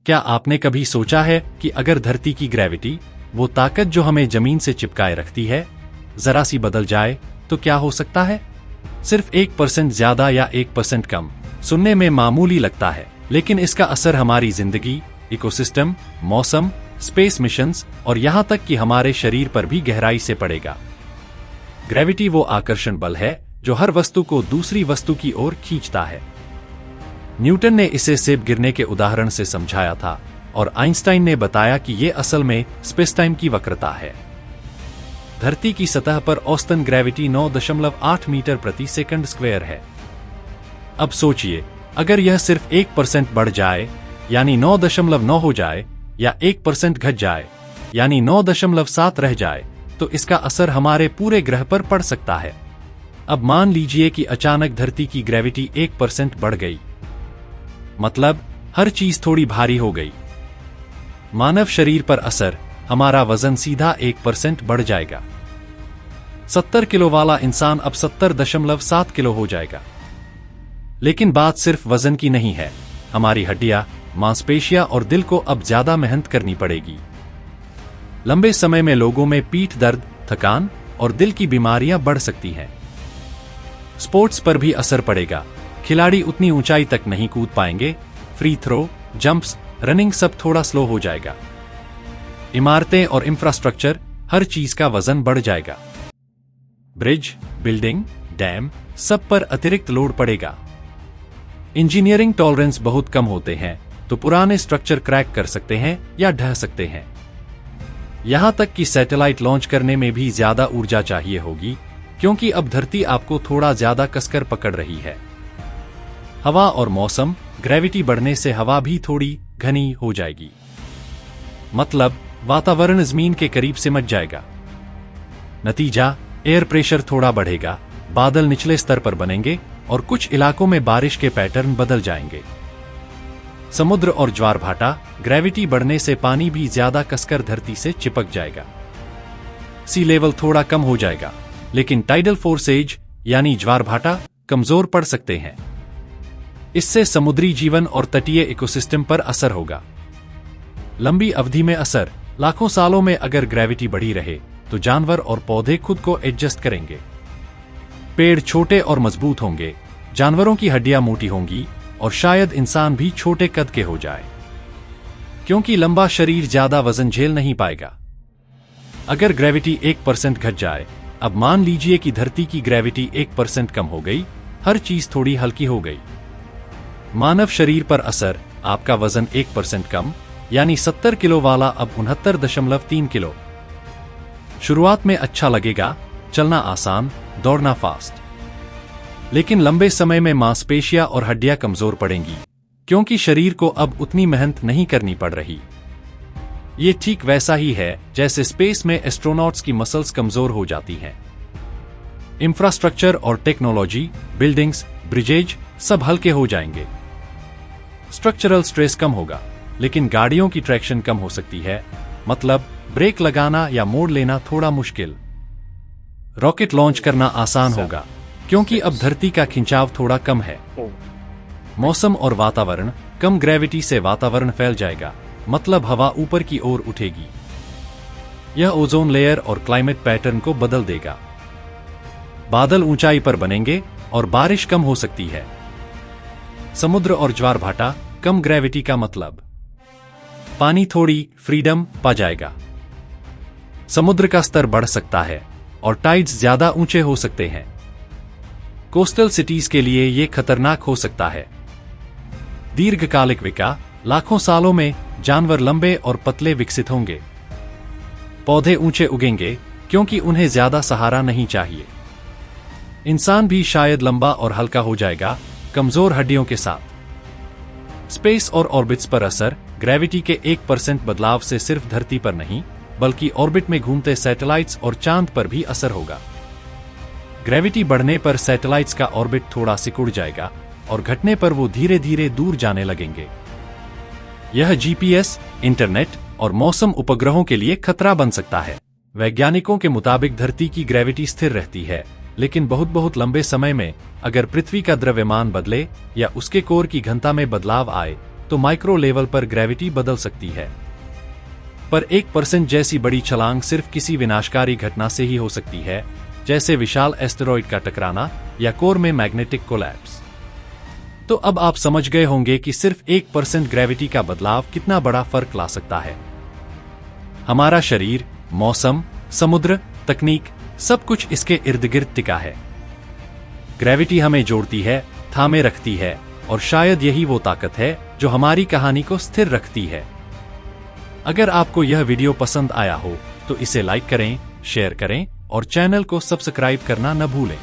क्या आपने कभी सोचा है कि अगर धरती की ग्रेविटी, वो ताकत जो हमें जमीन से चिपकाए रखती है, जरा सी बदल जाए तो क्या हो सकता है? सिर्फ 1% ज्यादा या 1% कम सुनने में मामूली लगता है, लेकिन इसका असर हमारी जिंदगी, इकोसिस्टम, मौसम, स्पेस मिशंस और यहां तक कि हमारे शरीर पर भी गहराई से पड़ेगा। ग्रेविटी वो आकर्षण बल है जो हर वस्तु को दूसरी वस्तु की ओर खींचता है। न्यूटन ने इसे सेब गिरने के उदाहरण से समझाया था और आइंस्टाइन ने बताया कि यह असल में स्पेस-टाइम की वक्रता है। धरती की सतह पर औसतन ग्रेविटी 9.8 मीटर प्रति सेकंड स्क्वायर है। अब सोचिए, अगर यह सिर्फ 1% बढ़ जाए यानी 9.9 हो जाए, या 1% घट जाए यानी 9.7 रह जाए, तो इसका असर हमारे पूरे ग्रह पर पड़ सकता है। अब मान लीजिए कि अचानक धरती की ग्रेविटी 1% बढ़ गई, मतलब हर चीज थोड़ी भारी हो गई। मानव शरीर पर असर, हमारा वजन सीधा 1% बढ़ जाएगा। 70 किलो वाला इंसान अब 70.7 किलो हो जाएगा। लेकिन बात सिर्फ वजन की नहीं है, हमारी हड्डियां, मांसपेशियां और दिल को अब ज्यादा मेहनत करनी पड़ेगी। लंबे समय में लोगों में पीठ दर्द, थकान और दिल की बीमारियां बढ़ सकती हैं। स्पोर्ट्स पर भी असर पड़ेगा, खिलाड़ी उतनी ऊंचाई तक नहीं कूद पाएंगे, फ्री थ्रो, जंप्स, रनिंग सब थोड़ा स्लो हो जाएगा। इमारतें और इंफ्रास्ट्रक्चर, हर चीज का वजन बढ़ जाएगा। ब्रिज, बिल्डिंग, डैम, सब पर अतिरिक्त लोड पड़ेगा। इंजीनियरिंग टॉलरेंस बहुत कम होते हैं, तो पुराने स्ट्रक्चर क्रैक कर सकते हैं या ढह सकते हैं। यहां तक कि सैटेलाइट लॉन्च करने में भी ज्यादा ऊर्जा चाहिए होगी, क्योंकि अब धरती आपको थोड़ा ज्यादा कसकर पकड़ रही है। हवा और मौसम, ग्रेविटी बढ़ने से हवा भी थोड़ी घनी हो जाएगी, मतलब वातावरण जमीन के करीब सिमट जाएगा। नतीजा, एयर प्रेशर थोड़ा बढ़ेगा, बादल निचले स्तर पर बनेंगे और कुछ इलाकों में बारिश के पैटर्न बदल जाएंगे। समुद्र और ज्वार भाटा, ग्रेविटी बढ़ने से पानी भी ज्यादा कसकर धरती से चिपक जाएगा। सी लेवल थोड़ा कम हो जाएगा, लेकिन टाइडल फोर्सेज यानी ज्वार भाटा कमजोर पड़ सकते हैं। इससे समुद्री जीवन और तटीय इकोसिस्टम पर असर होगा। लंबी अवधि में असर, लाखों सालों में अगर ग्रेविटी बढ़ी रहे तो जानवर और पौधे खुद को एडजस्ट करेंगे। पेड़ छोटे और मजबूत होंगे, जानवरों की हड्डियां मोटी होंगी और शायद इंसान भी छोटे कद के हो जाए, क्योंकि लंबा शरीर ज्यादा वजन झेल नहीं पाएगा। अगर ग्रेविटी 1% घट जाए, अब मान लीजिए कि धरती की ग्रेविटी 1% कम हो गई, हर चीज थोड़ी हल्की हो गई। मानव शरीर पर असर, आपका वजन 1% कम यानी 70 किलो वाला अब 69.3 किलो। शुरुआत में अच्छा लगेगा, चलना आसान, दौड़ना फास्ट, लेकिन लंबे समय में मांसपेशियां और हड्डियां कमजोर पड़ेंगी, क्योंकि शरीर को अब उतनी मेहनत नहीं करनी पड़ रही। ये ठीक वैसा ही है जैसे स्पेस में एस्ट्रोनॉट्स की मसल्स कमजोर हो जाती हैं। इंफ्रास्ट्रक्चर और टेक्नोलॉजी, बिल्डिंग्स, ब्रिजेज सब हल्के हो जाएंगे। स्ट्रक्चरल स्ट्रेस कम होगा, लेकिन गाड़ियों की ट्रैक्शन कम हो सकती है, मतलब ब्रेक लगाना या मोड़ लेना थोड़ा मुश्किल। रॉकेट लॉन्च करना आसान होगा, क्योंकि अब धरती का खिंचाव थोड़ा कम है। मौसम और वातावरण, कम ग्रेविटी से वातावरण फैल जाएगा, मतलब हवा ऊपर की ओर उठेगी। यह ओजोन लेयर और क्लाइमेट पैटर्न को बदल देगा। बादल ऊंचाई पर बनेंगे और बारिश कम हो सकती है। समुद्र और ज्वार भाटा, कम ग्रेविटी का मतलब पानी थोड़ी फ्रीडम पा जाएगा। समुद्र का स्तर बढ़ सकता है और टाइड्स ज्यादा ऊंचे हो सकते हैं। कोस्टल सिटीज के लिए यह खतरनाक हो सकता है। दीर्घकालिक विकास, लाखों सालों में जानवर लंबे और पतले विकसित होंगे। पौधे ऊंचे उगेंगे, क्योंकि उन्हें ज्यादा सहारा नहीं चाहिए। इंसान भी शायद लंबा और हल्का हो जाएगा, कमजोर हड्डियों के साथ। स्पेस और ऑर्बिट्स पर असर, ग्रेविटी के 1% बदलाव से सिर्फ धरती पर नहीं, बल्कि ऑर्बिट में घूमते सैटेलाइट्स और चांद पर भी असर होगा। ग्रेविटी बढ़ने पर सैटेलाइट्स का ऑर्बिट थोड़ा सिकुड़ जाएगा और घटने पर वो धीरे धीरे दूर जाने लगेंगे। यह जीपीएस, इंटरनेट और मौसम उपग्रहों के लिए खतरा बन सकता है। वैज्ञानिकों के मुताबिक धरती की ग्रेविटी स्थिर रहती है, लेकिन बहुत लंबे समय में अगर पृथ्वी का द्रव्यमान बदले या उसके कोर की घनता में बदलाव आए, तो माइक्रो लेवल पर ग्रेविटी बदल सकती है। पर 1% जैसी बड़ी छलांग सिर्फ किसी विनाशकारी घटना से ही हो सकती है, जैसे विशाल एस्टेरॉइड का टकराना या कोर में मैग्नेटिक कोलैप्स। तो अब आप समझ गए होंगे कि सिर्फ 1% ग्रेविटी का बदलाव कितना बड़ा फर्क ला सकता है। हमारा शरीर, मौसम, समुद्र, तकनीक, सब कुछ इसके इर्द गिर्द टिका है। ग्रेविटी हमें जोड़ती है, थामे रखती है, और शायद यही वो ताकत है जो हमारी कहानी को स्थिर रखती है। अगर आपको यह वीडियो पसंद आया हो तो इसे लाइक करें, शेयर करें और चैनल को सब्सक्राइब करना न भूलें।